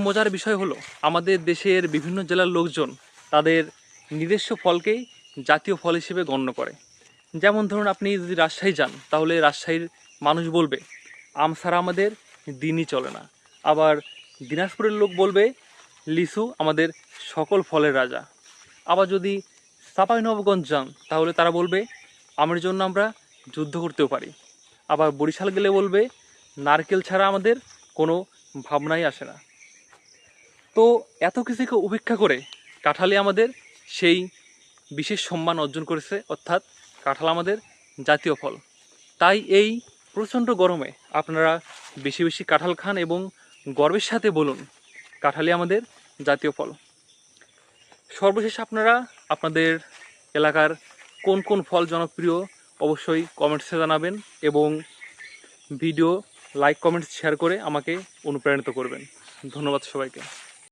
মজার বিষয় হলো আমাদের দেশের বিভিন্ন জেলার লোকজন তাদের নিজস্ব ফলকেই জাতীয় ফল হিসেবে গণ্য করে। যেমন ধরুন, আপনি যদি রাজশাহী যান তাহলে রাজশাহীর মানুষ বলবে আম ছাড়া আমাদের দিনই চলে না। আবার দিনাজপুরের লোক বলবে লিচু আমাদের সকল ফলের রাজা। আবার যদি চাঁপাইনবাবগঞ্জ যান তাহলে তারা বলবে আমের জন্য আমরা যুদ্ধ করতেও পারি। আবার বরিশাল গেলে বলবে নারকেল ছাড়া আমাদের কোনো ভাবনাই আসে না। তো এত কিছুকে উপেক্ষা করে কাঁঠালই আমাদের সেই বিশেষ সম্মান অর্জন করেছে, অর্থাৎ কাঁঠাল আমাদের জাতীয় ফল। তাই এই প্রচণ্ড গরমে আপনারা বেশি বেশি কাঁঠাল খান এবং গর্বের সাথে বলুন কাঁঠালই আমাদের জাতীয় ফল। সর্বশেষ আপনারা আপনাদের এলাকার কোন কোন ফল জনপ্রিয় অবশ্যই কমেন্টসে জানাবেন এবং ভিডিও লাইক কমেন্টস শেয়ার করে আমাকে অনুপ্রাণিত করবেন। ধন্যবাদ সবাইকে।